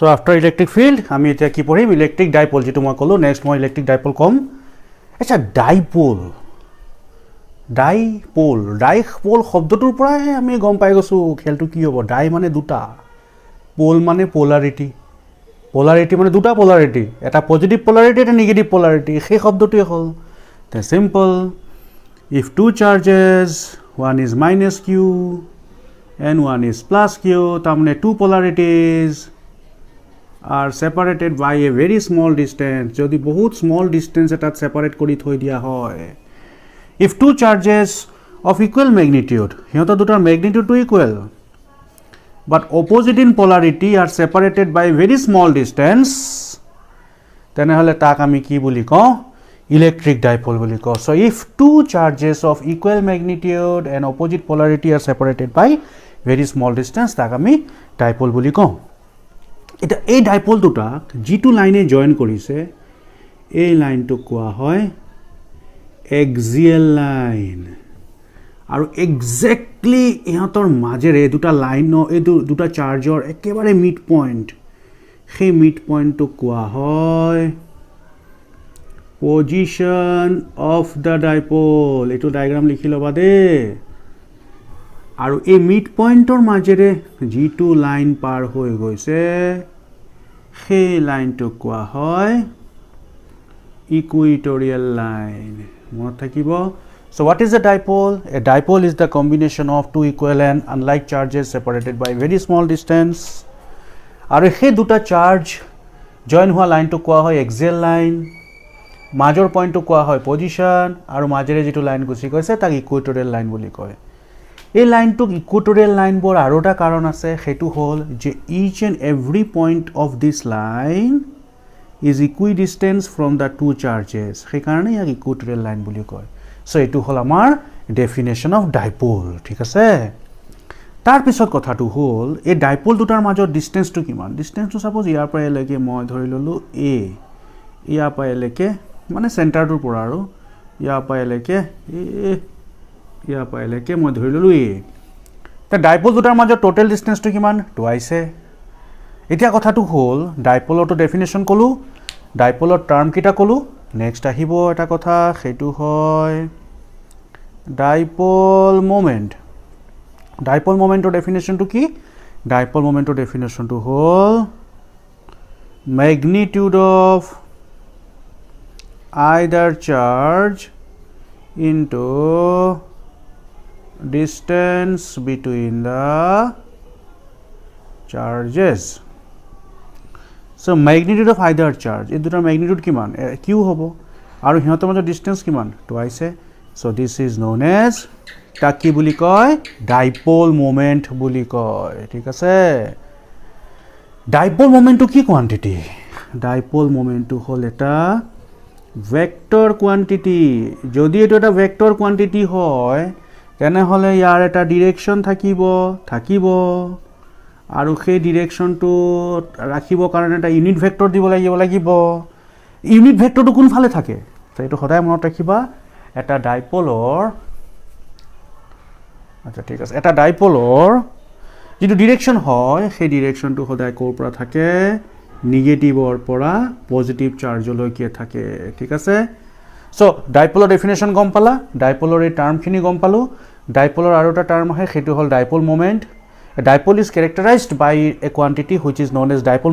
So after electric field আমি এতিয়া কি পঢ়িম ইলেক্ট্ৰিক ডাইপোল যেটো মই কলো নেক্সট মই ইলেক্ট্ৰিক ডাইপোল কম আচ্ছা ডাইপোল শব্দটোৰ পৰাই আমি গম পাই গৈছো খেলটো কি হ'ব ডাই মানে দুটা পোল মানে পোলাৰিটি মানে দুটা পোলাৰিটি এটা পজিটিভ পোলাৰিটি এটা নেগেটিভ পোলাৰিটি সেই শব্দটোই হ'ল তে simple if two charges one is minus q and one is plus q তারমানে two polarities are separated by a very small distance যদি বহুত small distance এটা separate কৰি থৈ দিয়া হয় if two charges of equal magnitude হিয়তা দুটাৰ magnitude to equal but opposite in polarity are separated by very small distance তেনেহলে তাক আমি কি বুলি কওঁ electric dipole বুলি কওঁ so if two charges of equal magnitude and opposite polarity are separated by very small distance তাক আমি dipole বুলি কওঁ এটা এই ডাইপোল দুটা জি2 লাইনে জয়েন কৰিছে এই লাইনটো কোৱা হয় এক্সিয়েল লাইন আৰু এক্স্যাক্টলি ইহঁতৰ মাজেৰে দুটা লাইন এই দুটা চাৰ্জৰ একেবাৰে মিড পইণ্ট সেই মিড পইণ্টটো কোৱা হয় পজিশন অফ দা ডাইপোল এটো ডায়াগ্ৰাম লিখি লবা দে আৰু এই মিড পইণ্টৰ মাজেৰে জি2 লাইন পাৰ হৈ গৈছে সেই লাইনটো কোৱা হয় ইকুইটৰিয়েল লাইন মনত থাকিব so what is a dipole a dipole is the combination of two equal and unlike charges separated by very small distance আৰু সেই দুটা চাৰ্জ জয়েন হোৱা লাইনটো কোৱা হয় এক্সিয়েল লাইন মাজৰ পইণ্টটো কোৱা হয় পজিশন আৰু মাজেৰে যেটো লাইন গুছি গৈছে তাক ইকুইটৰিয়েল লাইন বুলি কয় এই লাইনটো ইকুইটৰিয়েল লাইন বৰ আৰু এটা কাৰণ আছে হেতু হল যে each and every point of this line is equidistant from the two charges সেই কাৰণে ইয়াক ইকুইটৰিয়েল লাইন বুলি কয় সো এটো হল আমাৰ ডেফিনেশন অফ ডাইপোল ঠিক আছে তাৰ পিছত কথাটো হল এই ডাইপোল দুটাৰ মাজৰ ডিসটেন্সটো কিমান ডিসটেন্সটো সাপোজ ইয়াৰ পৰা এলৈকে মই ধৰি ললো a ইয়াৰ পৰা এলৈকে মানে সেন্টাৰটোৰ পৰা আৰু ইয়াৰ পৰা এলৈকে ইয়াৰ পৰা এলৈকে মই ধৰি ললো a তা ডাইপোল দুটাৰ মাজৰ টোটাল ডিসটেন্সটো কিমান টুৱাইছে এতিয়া কথাটো হল ডাইপোলৰটো ডেফিনেশন কলো ডাইপোলৰ টাৰ্ম কিটা কলো নেক্সট আহিব এটা কথা হেতু হয় ডাইপোল মোমেন্টৰ ডেফিনেশনটো কি ডাইপোল মোমেন্টৰ ডেফিনেশনটো হল magnitude of either charge into distance between the charges so magnitude of either charge এই দুটাৰ magnitude কিমান q হ'ব আৰু হিহঁতৰ মাজৰ distance কিমান টুৱাইছে so this is known as তাক কি বুলি কয় ডাইপোল মোমেন্ট বুলি কয় ঠিক আছে ডাইপোল মোমেন্টটো কি কোয়ান্টিটি ডাইপোল মোমেন্টটো হল এটা ভেক্টৰ কোয়ান্টিটি যদি এটো এটা ভেক্টৰ কোয়ান্টিটি হয় তেনে হলে ইয়াৰ এটা ডাইৰেকশন থাকিব আৰু সেই ডাইৰেকশনটো ৰাখিব কাৰণে এটা ইউনিট ভেক্টৰ দিব লাগিব ইউনিট ভেক্টৰটো কোন ফালে থাকে তো এটো সদায় মনত ৰাখিবা এটা ডাইপোলৰ আচ্ছা ঠিক আছে এটা ডাইপোলৰ যেটো ডাইৰেকশন হয় সেই ডাইৰেকশনটো সদায় কোৰ পৰা থাকে নেগেটিভৰ পৰা পজিটিভ চাৰ্জলৈকে থাকে ঠিক আছে সো ডাইপোলৰ ডেফিনেশন গম পালা ডাইপোলৰ এই টাৰ্মখিনি গম পালো ডাইপোলৰ আৰু এটা টার্ম হয় হেতু হল dipole moment a dipole is characterized by a quantity which is known as dipole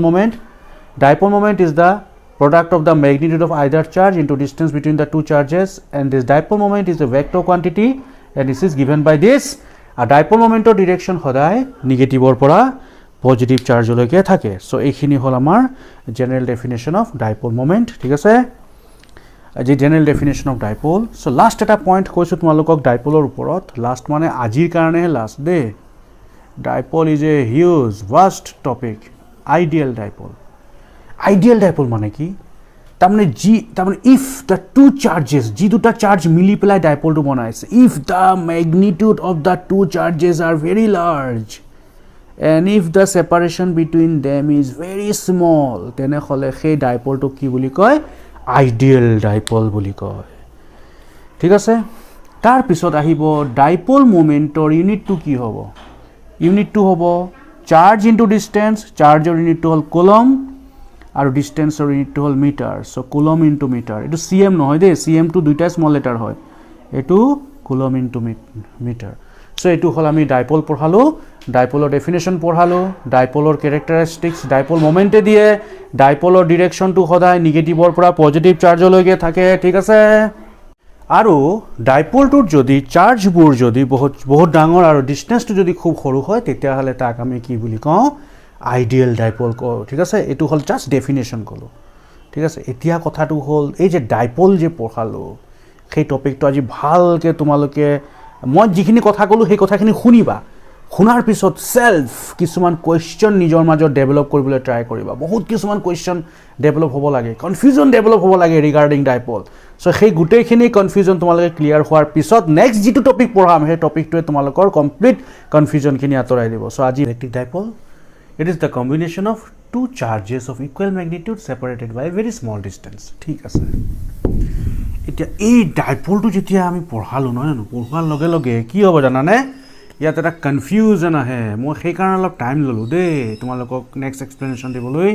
moment is the product of the magnitude of either charge into distance between the two charges and this dipole moment is a vector quantity and this is given by this a dipole momentor direction সদায় নেগেটিভৰ পৰা positive চাৰ্জলৈকে থাকে so এইখিনি হল আমাৰ general definition of dipole moment ঠিক আছে আজি general definition of dipole so last এটা পয়েন্ট কৈছো তোমালোকক ডাইপোলৰ ওপৰত লাস্ট মানে আজিৰ কাৰণে last the dipole is a huge vast topic ideal dipole মানে কি তারমানে ইফ দ্য টু চার্জেস জি দুটা চার্জ মিলি পেলাই ডাইপোলটো বনাইছে if the magnitude of the two charges are very large and if the separation between them is very small তেনেহলে সেই ডাইপোলটো কি বুলি কয় আইডিয়াল ডাইপোল বুলি কয় ঠিক আছে তাৰ পিছত আহিব ডাইপোল মোমেন্টৰ ইউনিটটো কি হ'ব ইউনিটটো হ'ব চাৰ্জ ইনটু ডিষ্টেঞ্চ, চাৰ্জৰ ইউনিটটো হ'ল কুলম আৰু ডিষ্টেঞ্চৰ ইউনিটটো হ'ল মিটাৰ। চ' কুলম ইনটু মিটাৰ, এইটো চি এম নহয় দেই, চি এমটো দুইটাই স্মল লেটাৰ হয়, এইটো কুলম ইনটু মিটাৰ। চ' এইটো হ'ল আমি ডাইপল পঢ়ালোঁ, ডাইপলৰ ডেফিনেশ্যন পঢ়ালোঁ, ডাইপলৰ কেৰেক্টাৰিষ্টিক্স, ডাইপল মমেণ্টে দিয়ে, ডাইপলৰ ডিৰেকশ্যনটো সদায় নিগেটিভৰ পৰা পজিটিভ চাৰ্জলৈকে থাকে, ঠিক আছে। আৰু ডাইপলটোৰ যদি চাৰ্জবোৰ যদি বহুত ডাঙৰ আৰু ডিষ্টেঞ্চটো যদি খুব সৰু হয়, তেতিয়াহ'লে তাক আমি কি বুলি কওঁ, আইডিয়েল ডাইপল কওঁ, ঠিক আছে। এইটো হ'ল জাষ্ট ডেফিনেশ্যন ক'লোঁ, ঠিক আছে। এতিয়া কথাটো হ'ল এই যে ডাইপল যে পঢ়ালোঁ, সেই টপিকটো আজি ভালকৈ তোমালোকে, মই যিখিনি কথা ক'লোঁ সেই কথাখিনি শুনিবা, শুনাৰ পিছত চেল্ফ কিছুমান কুৱেশ্যন নিজৰ মাজত ডেভেলপ কৰিবলৈ ট্ৰাই কৰিবা। বহুত কিছুমান কুৱেশ্যন ডেভেলপ হ'ব লাগে, কনফিউজন ডেভেলপ হ'ব লাগে ৰিগাৰ্ডিং ডাইপল। চ' সেই গোটেইখিনি কনফিউজন তোমালোকে ক্লিয়াৰ হোৱাৰ পিছত নেক্সট যিটো টপিক পঢ়াম, সেই টপিকটোৱে তোমালোকৰ কমপ্লিট কনফিউজনখিনি আঁতৰাই দিব। চ' আজি electric dipole, it is the combination of two charges of equal magnitude separated by very small distance, ঠিক আছে। এতিয়া এই ডাইপলটো যেতিয়া আমি পঢ়ালোঁ নহয় জানো, পঢ়োৱাৰ লগে লগে কি হ'ব জানানে, ইয়াত এটা কনফিউজন আহে। মই সেইকাৰণে অলপ টাইম ল'লোঁ দেই তোমালোকক নেক্সট এক্সপ্লেনেশ্যন দিবলৈ।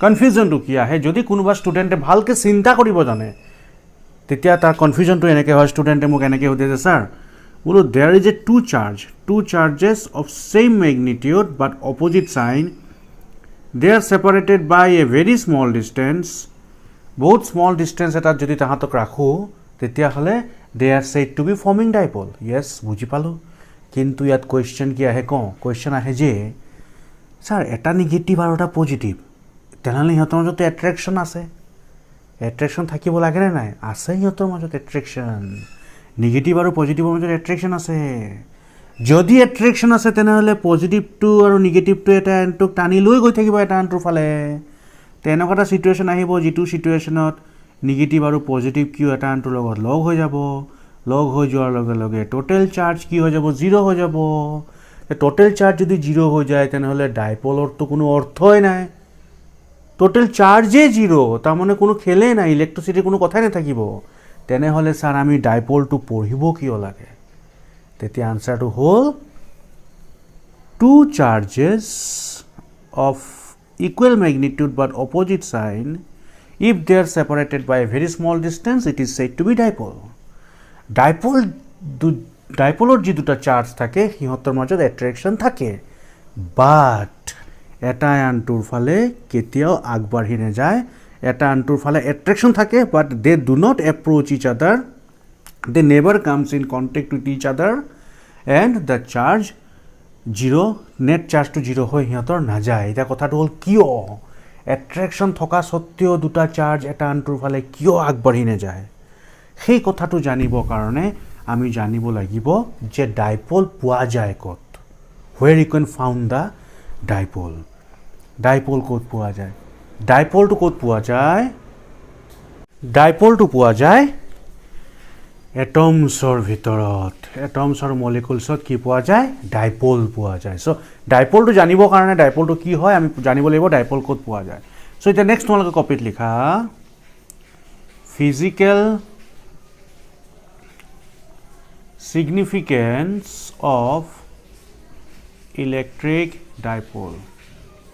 কনফিউজনটো কি আহে, যদি কোনোবা ষ্টুডেণ্টে ভালকৈ চিন্তা কৰিব জানে, তেতিয়া তাৰ কনফিউজনটো এনেকৈ হয়। ষ্টুডেণ্টে মোক এনেকৈ সুধে যে ছাৰ, বোলো there is a two charges of same magnitude but opposite sign, they are separated by a very small distance. বহুত স্মল ডিষ্টেঞ্চ এটাত যদি তাহাঁতক ৰাখোঁ, তেতিয়াহ'লে they are said to be forming dipole. Yes, বুজি পালোঁ। কিন্তু ইয়াত কুৱেশ্যন কি আহে কওঁ, কুৱেশ্যন আহে যে ছাৰ এটা নিগেটিভ আৰু এটা পজিটিভ, তেনেহ'লে সিহঁতৰ মাজতে এট্ৰেকশ্যন আছে, এট্ৰেকশ্যন থাকিব লাগেনে নাই? আছে, সিহঁতৰ মাজত এট্ৰেকশ্যন, নিগেটিভ আৰু পজিটিভৰ মাজত এট্ৰেকশ্যন আছে। যদি এট্ৰেকশ্যন আছে তেনেহ'লে পজিটিভটো আৰু নিগেটিভটোৱে এটা আনটোক টানি লৈ গৈ থাকিব এটা আনটোৰ ফালে। তেনেকুৱা এটা ছিটুৱেশ্যন আহিব যিটো ছিটুৱেশ্যনত নিগেটিভ আৰু পজিটিভ কিউ এটা আনটোৰ লগত লগ হৈ যাব। লগ হৈ যোৱাৰ লগে লগে টোটেল চাৰ্জ কি হৈ যাব, জিৰ' হৈ যাব। টোটেল চাৰ্জ যদি জিৰ' হৈ যায় তেনেহ'লে ডাইপলৰতো কোনো অৰ্থই নাই। টোটেল চাৰ্জেই জিৰ', তাৰমানে কোনো খেলেই নাই, ইলেক্ট্ৰিচিটিৰ কোনো কথাই নাথাকিব। তেনেহ'লে ছাৰ আমি ডাইপলটো পঢ়িব কিয় লাগে? তেতিয়া আনচাৰটো হ'ল two charges of equal magnitude but opposite sign, if they are separated by a very small distance, it is said to be dipole. ডাইপলৰ যি দুটা চাৰ্জ থাকে সিহঁতৰ মাজত এট্ৰেকশ্যন থাকে, বাট এটা আনটোৰ ফালে কেতিয়াও আগবাঢ়ি নাযায়। এটা আনটোৰ ফালে এট্ৰেকশ্যন থাকে, but they do not approach each other, they never comes in contact with each other, and the charge zero', net চাৰ্জটো জিৰ' হৈ সিহঁতৰ নাযায়। এতিয়া কথাটো হ'ল কিয় এট্ৰেকশ্যন থকা স্বত্তেও দুটা চাৰ্জ এটা আনটোৰ ফালে কিয় আগবাঢ়ি নাযায়? সেই কথাটো জানিবৰ কাৰণে আমি জানিব লাগিব যে ডাইপল পোৱা যায় ক'ত, where you can found the dipole. Dipole ক'ত পোৱা যায়? ডাইপলটো ক'ত পোৱা যায়? ডাইপলটো পোৱা যায় এটমছৰ ভিতৰত। এটমছ আৰু মলিকুলছত কি পোৱা যায়? ডাইপল পোৱা যায়। চ' ডাইপলটো জানিবৰ কাৰণে ডাইপলটো কি হয় আমি জানিব লাগিব, ডাইপল ক'ত পোৱা যায়। চ' এতিয়া নেক্সট তোমালোকে কপিত লিখা physical significance of electric dipole.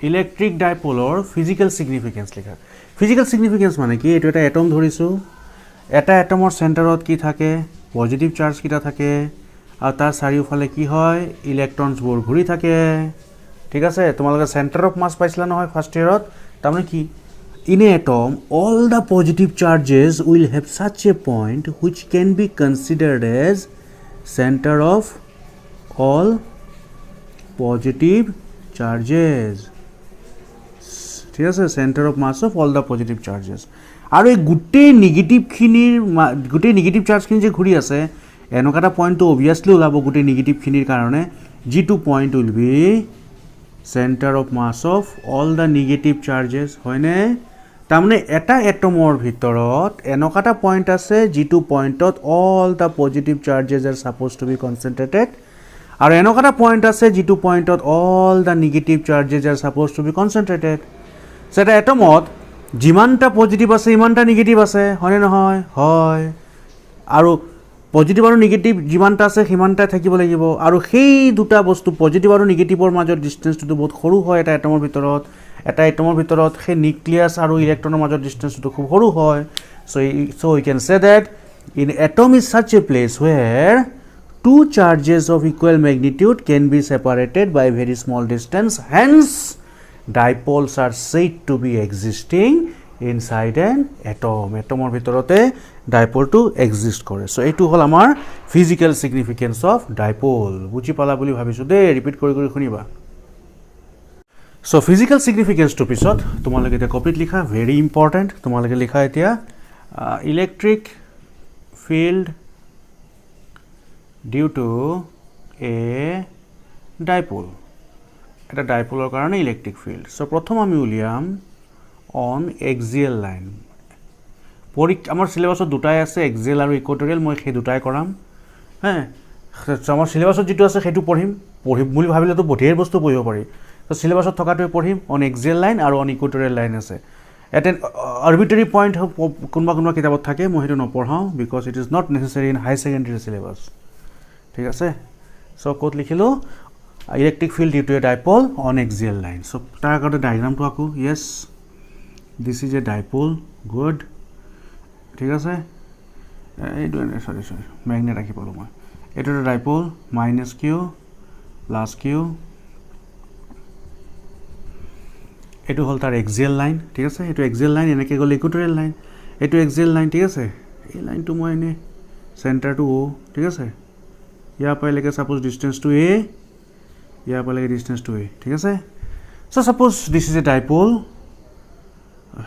Electric ডাইপলৰ ফিজিকেল ছিগনিফিকেঞ্চ লিখা। ফিজিকেল ছিগনিফিকেঞ্চ মানে কি? এইটো এটা এটম ধৰিছোঁ, এটা এটমৰ চেণ্টাৰত কি থাকে? পজিটিভ চাৰ্জকেইটা থাকে, আৰু তাৰ চাৰিওফালে কি হয়? ইলেক্ট্ৰনছবোৰ ঘূৰি থাকে, ঠিক আছে। তোমালোকে চেণ্টাৰ অফ মাছ পাইছিলা নহয় ফাৰ্ষ্ট ইয়েৰত। তাৰমানে কি? In a atom, all the positive charges will have such a point which can be considered as center of all positive charges, ঠিক আছে, centre of mass of all the positive charges. আৰু এই গোটেই negative চাৰ্জখিনি যে ঘূৰি আছে, এনেকুৱা এটা পইণ্টটো অভিয়াছলি ওলাব গোটেই নিগেটিভখিনিৰ কাৰণে, যিটো point will be centre of mass of all the negative charges, হয়নে? তাৰমানে এটা এটমৰ ভিতৰত এনেকুৱা এটা পইণ্ট আছে যিটো পইণ্টত all the positive charges are supposed to be concentrated, আৰু এনেকুৱা এটা পইণ্ট আছে যিটো পইণ্টত all the negative charges are supposed to be concentrated. So' এটা এটমত যিমানটা পজিটিভ আছে ইমানটা নিগেটিভ আছে, হয়নে নহয়? হয়। আৰু পজিটিভ আৰু নিগেটিভ যিমানটা আছে সিমানটাই থাকিব লাগিব আৰু সেই দুটা বস্তু পজিটিভ আৰু নিগেটিভৰ মাজৰ ডিষ্টেঞ্চটো বহুত সৰু হয় এটা এটমৰ ভিতৰত সেই নিউক্লিয়াছ আৰু ইলেক্ট্ৰনৰ মাজৰ ডিষ্টেঞ্চটো খুব সৰু হয় so we can say that in atom is such a place where two charges of equal magnitude can be separated by very small distance, hence dipoles are said to be existing inside an atom. Atomor bhitorote dipole to exist kore. So etu hol amar physical significance of dipole. Buji pala boli bhabisu de repeat kori khuniba. So physical significance to pisot tumalage eta copy likha very important. Tumalage likha etia electric field due to a dipole. Eta dipole karone electric field. So prothom ami uliam on axial line. Amar syllabus দুটাই আছে axial আৰু equatorial মই সেই দুটাই কৰাম হ্যাঁ আমাৰ syllabus যেটো আছে সেইটো পঢ়িম বুলি ভাবিলে তো বঢ়িয়াৰ বস্তু পঢ়িব পাৰি তো syllabus থকাটোৱে পঢ়িম on axial line আৰু on equatorial line আছে at an arbitrary point কোনবা কিতাপত থাকে মই সেইটো নপঢ়াও because it is not necessary in high secondary syllabus ঠিক আছে so ক'ত লিখিলো electric field due to a dipole on axial line so তাৰ আগতে ডায়াগ্ৰামটো আকো yes this is a dipole good ঠিক আছে এইটো সরি ম্যাগনেট রাখি পালো মই এটা dipole minus Q plus Q এটো হল তার এক্সিয়াল লাইন ঠিক আছে এটো এক্সিয়াল লাইন এনেকে গলে ইকুৱেটৰিয়েল লাইন এটো এক্সিয়াল লাইন ঠিক আছে এই লাইনটো মই এনে সেন্টার টু ও ঠিক আছে ইয়া পাইলেকে সাপোজ ডিসটেন্স টু এ ইয়া পাইলেকে ডিসটেন্স টু এ ঠিক আছে so suppose this is a dipole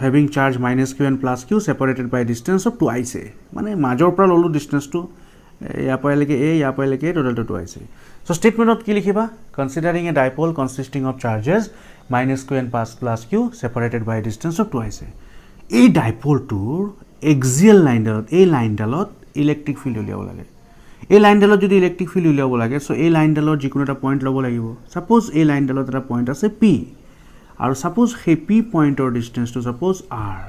having charge minus q and plus q separated by a distance of 2ic মানে মাজৰ পৰা ললো ডিসটেন্সটো ইয়া পাইলেকে a ইয়া পাইলেকে টোটাল টু 2ic so statementত কি লিখিবা considering a dipole consisting of charges minus q and plus q separated by a distance of 2ic এই ডাইপোলটোৰ axial লাইনডালত এই লাইনডালত ইলেক্ট্ৰিক ফিল্ড উলিয়াব লাগে এই লাইনডালত যদি ইলেক্ট্ৰিক ফিল্ড উলিয়াব লাগে সো এই লাইনডালৰ যিকোনো এটা পইণ্ট ল'ব লাগিব সাপোজ এই লাইনডালত এটা পইণ্ট আছে p আৰু সাপোজ সেই p পইণ্টৰ ডিসটেন্সটো সাপোজ r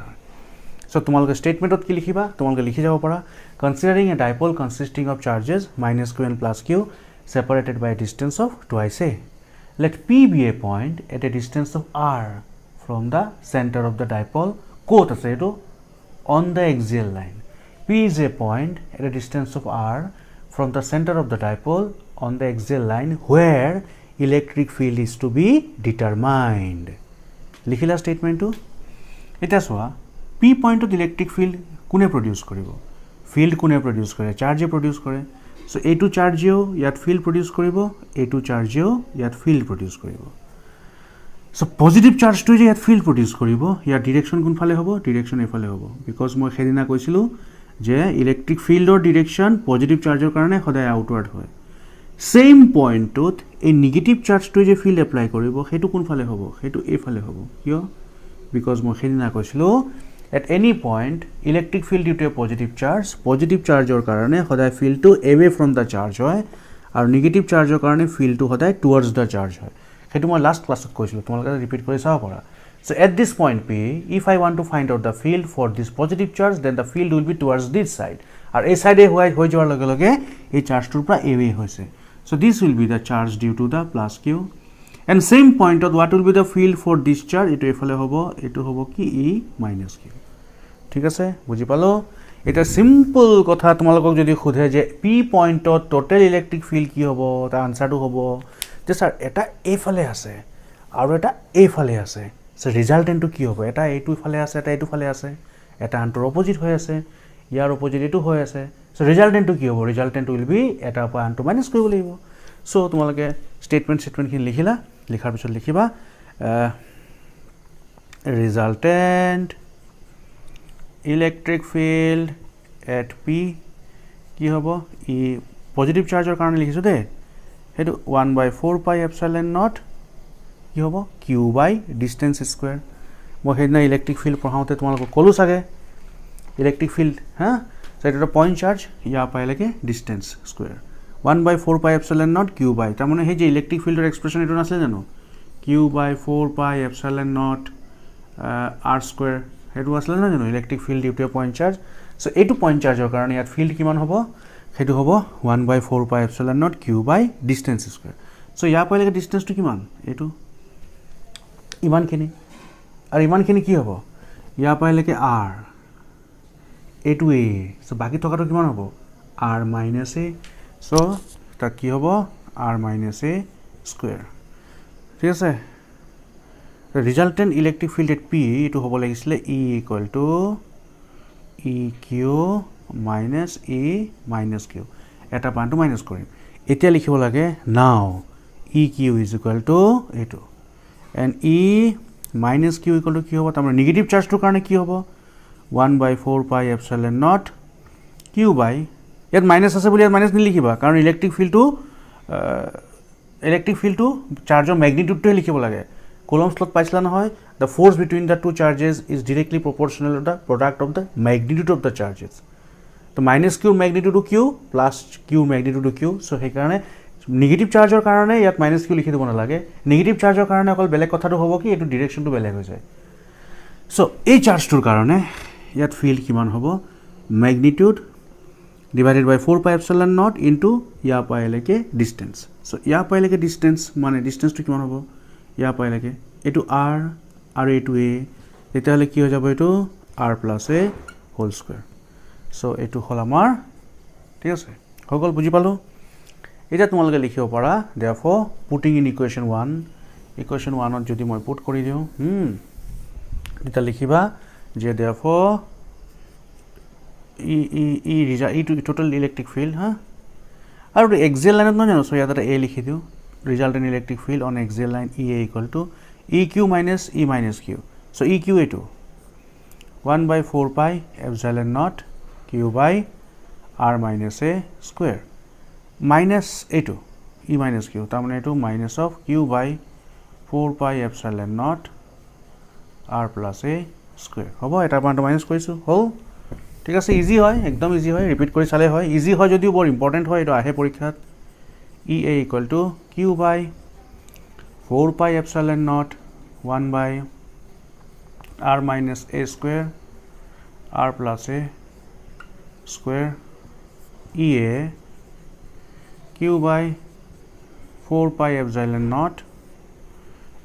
সো তোমালোকে স্টেটমেন্টত কি লিখিবা তোমালোকে লিখি যাব পাৰা considering a dipole consisting of charges minus q and plus q separated by a distance of 2ic let p be a point at a distance of r from the center of the dipole quote আছে এটো on the axial line p is a point at a distance of r from the center of the dipole on the axial line where electric field is to be determined লিখিলা স্টেটমেন্টটো এটা সোয়া p পয়েন্টত electric field কোনে produce কৰিব field কোনে produce কৰে চাৰ্জে produce কৰে so এইটো চাৰ্জেও ইয়াত field produce কৰিব এইটো চাৰ্জেও ইয়াত ফিল্ড প্ৰডিউস কৰিব সো পজিটিভ চাৰ্জটো যে ইয়াত ফিল্ড প্ৰডিউস কৰিব ইয়াৰ ডাইৰেকশন কোন ফালে হ'ব ডাইৰেকশন এফালে হ'ব বিকজ মই হেদিনা কৈছিলো যে ইলেক্ট্ৰিক ফিল্ডৰ ডাইৰেকশন পজিটিভ চাৰ্জৰ কাৰণে সদায় আউটওয়াৰ্ড হয় সেম পয়েন্টত এই নেগেটিভ চাৰ্জটো যে ফিল্ড এপ্লাই কৰিব হেতু কোন ফালে হ'ব হেতু এ ফালে হ'ব কিয় বিকজ মই হেদিনা কৈছিলো at any point electric field due to a positive chargeৰ কাৰণে সদায় ফিল্ডটো away from the charge হয় আৰু নেগেটিভ চাৰ্জৰ কাৰণে ফিল্ডটো সদায় towards the charge হয় হেতু মই লাষ্ট ক্লাছত কৈছিলো তোমালোকে ৰিপিট কৰি চাব পাৰা so at this point p if I want to find out the field for this positive charge then the field will be towards this side আৰু এই সাইডে হৈ যোৱাৰ লগে লগে এই চাৰ্জটোৰ পৰা away হৈছে so this will be the charge due to the plus q and same point of what will be the field for this charge etu efale hobo etu hobo ki e minus q ঠিক আছে বুজি পালো এটা simple কথা তোমালোকক যদি খুধে যে p পয়েন্টত total electric field কি হ'ব তা আনসারটো হ'ব যে স্যার এটা এ ফালে আছে আৰু এটা এ ফালে আছে সো ৰিজাল্টেন্টটো কি হ'ব এটা এইটো ফালে আছে এটা এইটো ফালে আছে এটা আনটোৰ অপোজিট হৈ আছে ইয়াৰ অপোজিট এটো হৈ আছে সো ৰিজাল্টেন্টটো কি হ'ব ৰিজাল্টেন্ট উইল বি এটা পৰা আনটো মাইনাস কৰিব লাগিব সো তোমালোকে স্টেটমেন্ট খিনি লিখিলা লিখাৰ পিছত লিখিবা ৰিজাল্টেন্ট electric field at p কি হ'ব ই পজিটিভ চাৰ্জৰ কাৰণে লিখিছো দে হেতু 1/4 pi epsilon naught কি হ'ব q by distance square মই হেদিনা ইলেক্ট্ৰিক ফিল্ড পঢ়াওতে তোমালোকক কলো সাগে ইলেক্ট্ৰিক ফিল্ড হ্যাঁ সো এটা পয়েন্ট চাৰ্জ ইয়া পাইলেকে distance square 1/4 pi epsilon naught q by তাৰ মানে হে যে ইলেক্ট্ৰিক ফিল্ডৰ এক্সপ্ৰেছন এটো নাছিলে জানো q by 4 pi epsilon naught r square হেতু আসলে না জানো electric field due to point charge so এইটো পয়েন্ট চাৰ্জৰ কাৰণে ইয়াত ফিল্ড কিমান হ'ব সেইটো হ'ব 1/4 pi epsilon naught q by distance square so' ইয়াৰ পৰালৈকে ডিষ্টেঞ্চটো কিমান এইটো ইমানখিনি আৰু ইমানখিনি কি হ'ব ইয়াৰ পৰালৈকে আৰ এইটো এ চ' বাকী থকাটো কিমান হ'ব আৰ মাইনাছ এ চ' তাত কি হ'ব আৰ মাইনাছ এ স্কুৱেৰ ঠিক আছে resultant electric field at P এইটো হ'ব লাগিছিলে E equal to E q minus E minus q এটা পানটো মাইনাছ কৰিম এতিয়া লিখিব লাগে now E q is equal to এইটো and E minus q equal to কি হ'ব তাৰমানে নিগেটিভ চাৰ্জটোৰ কাৰণে কি হ'ব 1/4 পাই এপচিলন নট কিউ বাই ইয়াত মাইনাছ আছে বুলি ইয়াত মাইনাছ নিলিখিবা কাৰণ ইলেক্ট্ৰিক ফিল্ডটো চাৰ্জৰ মেগনিটিউডটোহে লিখিব লাগে Coulomb's law পাইছিলা নহয় the force between the two charges is directly proportional to the product of the magnitude of the charges তো minus q magnitude q plus q magnitude q so' সেইকাৰণে negative চাৰ্জৰ কাৰণে ইয়াত minus Q লিখি দিব নালাগে negative চাৰ্জৰ কাৰণে অকল বেলেগ কথাটো হ'ব কি এইটো ডিৰেকশ্যনটো বেলেগ হৈ যায় চ' এই চাৰ্জটোৰ কাৰণে ইয়াত ফিল্ড কিমান হ'ব magnitude divided by 4 pi epsilon naught into ইয়াৰ পৰালৈকে ডিষ্টেঞ্চ চ' ইয়াৰ পৰালৈকে ডিষ্টেঞ্চ মানে ডিষ্টেঞ্চটো কিমান হ'ব ইয়াৰ পৰালৈকে এইটো আৰ আৰু এইটো এ তেতিয়াহ'লে কি হৈ যাব এইটো আৰ প্লাছ এ হোল স্কুৱেৰ চ' এইটো হ'ল আমাৰ ঠিক আছে হৈ গ'ল বুজি পালোঁ এতিয়া তোমালোকে লিখিব পাৰা দেয়াৰফৰ পুটিং ইন ইকুৱেশ্যন 1ত যদি মই পুট কৰি দিওঁ তেতিয়া লিখিবা যে দেয়াৰফৰ ইটো টোটেল ইলেক্ট্ৰিক ফিল্ড হা আৰু এক্সিয়েল লাইনত নহয় জানো চ' ইয়াত এটা এ লিখি দিওঁ resultant electric field on axial line EA equal to EQ minus E minus Q. So EQ A2 1/4 pi epsilon naught Q by R minus A square minus A2 E minus Q. তারমানে A2 minus of Q by 4 pi epsilon naught R plus A square. হ'ব এটা point minus কৰিছোঁ হ'ল ঠিক আছে easy হয় একদম easy হয় ৰিপিট কৰি চালে হয় ইজি হয় যদিও বৰ ইম্পৰ্টেণ্ট হয় এইটো আহে পৰীক্ষাত EA equal to Q by 4 pi epsilon naught 1 by R minus A square R plus A square EA Q by 4 pi epsilon naught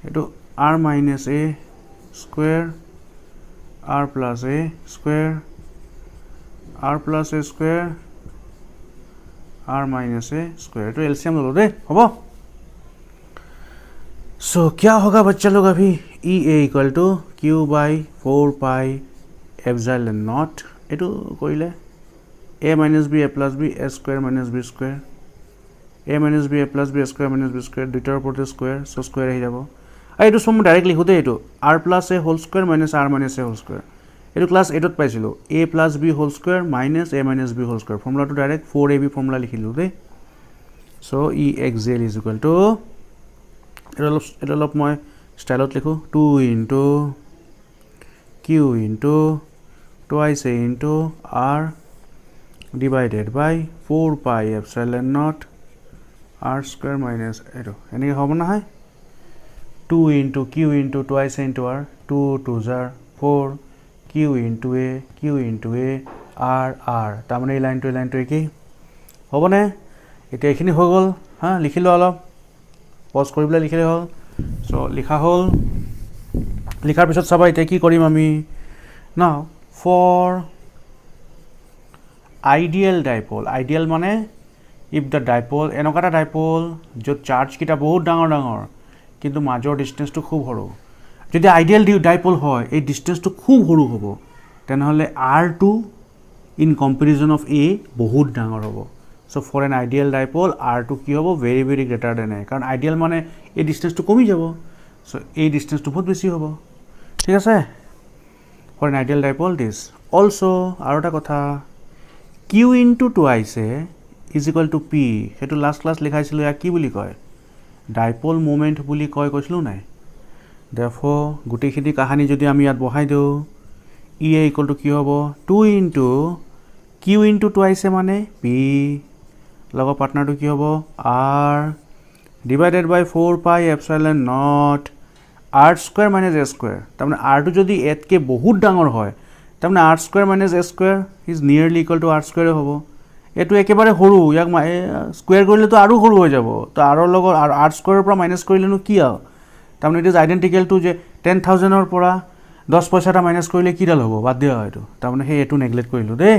into R minus A square R plus A square R plus A square R minus A square तो LCM लो दे होगा सो क्या होगा बच्चा लोग अभी E A equal to Q by 4 pi epsilon naught एटू कोई ले A minus B A plus B A square minus B square A minus B A plus B A square minus B square दुटर ऊपर तो square so square ही जाबो आई तो सोम direct लिखो दे एटू R plus A whole square minus R minus A whole square এইটো class 8ত পাইছিলোঁ a plus b whole square minus a minus b whole square ফৰ্মুলাটো direct 4ab formula লিখিলোঁ দেই so' E axial is equal to এটা অলপ মই ষ্টাইলত লিখোঁ 2 into q into twice a into r divided by 4 pi epsilon naught r square minus এইটো এনেকৈ হ'ব নহয় 2 into q into twice a into r 2 2 জাৰ 4 Q into A R R তাৰমানে এই লাইনটো কি হ'বনে এতিয়া এইখিনি হৈ গ'ল হা লিখিলোঁ অলপ পজ কৰি পেলাই লিখিলে হ'ল চ' লিখা হ'ল লিখাৰ পিছত চাবা এতিয়া কি কৰিম আমি নাও ফৰ আইডিয়েল ডাইপল আইডিয়েল মানে ইফ দ্য ডাইপল এনেকুৱা এটা ডাইপল য'ত চাৰ্জকেইটা বহুত ডাঙৰ ডাঙৰ কিন্তু মাজৰ ডিষ্টেঞ্চটো খুব সৰু যদি আইডিয়েল ডাইপল হয় এই ডিষ্টেঞ্চটো খুব সৰু হ'ব তেনেহ'লে R2 in comparison of A বহুত ডাঙৰ হ'ব so' for an ideal dipole R2 কি হ'ব very very greater than A কাৰণ আইডিয়েল মানে এই ডিষ্টেঞ্চটো কমি যাব চ' এই ডিষ্টেঞ্চটো বহুত বেছি হ'ব ঠিক আছে for an ideal dipole this also' আৰু এটা কথা Q into twice A is equal to P সেইটো লাষ্ট ক্লাছ লিখাইছিলোঁ ইয়াক কি বুলি কয় ডাইপল মুভমেণ্ট বুলি কৈছিলোঁ নাই therefore গোটেইখিনি কাহানি যদি আমি ইয়াত বহাই দিওঁ E A equal to কি হ'ব 2 into Q into twice মানে P লগৰ পাৰ্টনাৰটো কি হ'ব R divided by 4 pi epsilon naught R square minus A square তাৰমানে R2 যদি এতকে বহুত ডাঙৰ হয় তাৰমানে R square minus A square is nearly equal to R square হ'ব এইটো একেবাৰে সৰু, ইয়াক স্কুৱেৰ কৰিলেতো আৰু সৰু হৈ যাব, তো আৰৰ লগত আৰ স্কুৱেৰৰ পৰা মাইনাছ কৰিলেনো কি আৰু, তাৰমানে ইট ইজ আইডেণ্টিকেল টু যে 10,000ৰ পৰা 10 পইচা এটা মাইনাছ কৰিলে কিডাল হ'ব, বাদ দিয়া এইটো, তাৰমানে সেই এইটো নেগলেক্ট কৰিলোঁ দেই।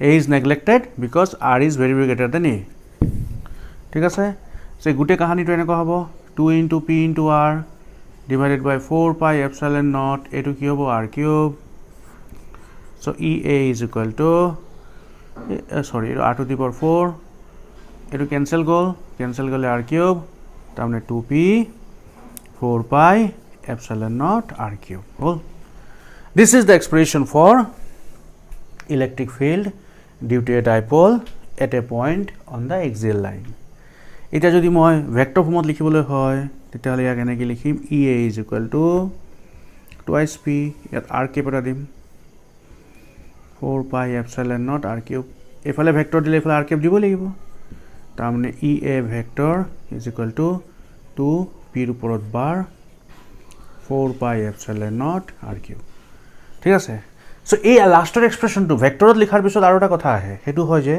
A is neglected because r is very very greater than a. ঠিক আছে, চ' গোটেই কাহানীটো এনেকুৱা হ'ব 2 into p into r divided by 4 pi epsilon naught, এইটো কি হ'ব r cube. So' E a is equal to sorry r to the power 4, এইটো কেঞ্চেল গ'লে আৰ কিউব, তাৰমানে 2p 4 পাই epsilon naught r cube whole. This is the expression for electric field due to a dipole at a point on the axial line. এটা যদি মই vector ফৰ্মত লিখিবলৈ হয় তেতিয়াহ'লে ইয়াক এনেকৈ লিখিম EA is equal to twice p, ইয়াত r cube এটা দিম 4 pi epsilon naught r cube, এইফালে ভেক্টৰ দিলে এইফালে r cube দিব লাগিব, তাৰমানে EA vector is equal to 2p ৰ ওপৰত বাৰ 4 pi epsilon naught r cube। ঠিক আছে, চ' এই লাষ্টৰ এক্সপ্ৰেশ্যনটো ভেক্টৰত লিখাৰ পিছত আৰু এটা কথা আহে, সেইটো হয় যে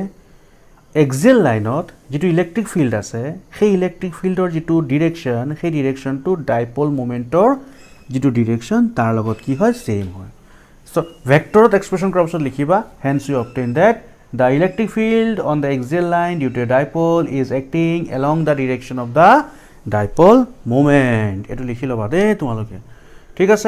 এক্সিয়েল লাইনত যিটো ইলেক্ট্ৰিক ফিল্ড আছে সেই ইলেক্ট্ৰিক ফিল্ডৰ যিটো ডিৰেকশ্যন, সেই ডিৰেকশ্যনটো ডাইপল মুভমেণ্টৰ যিটো ডিৰেকশ্যন তাৰ লগত কি হয় ছেইম হয়। চ' ভেক্টৰত এক্সপ্ৰেশ্যন কৰাৰ পিছত লিখিবা hence you obtain that the electric field on the axial line due to a dipole is acting along the direction of the dipole movement. এইটো লিখি ল'বা দেই তোমালোকে, ঠিক আছে।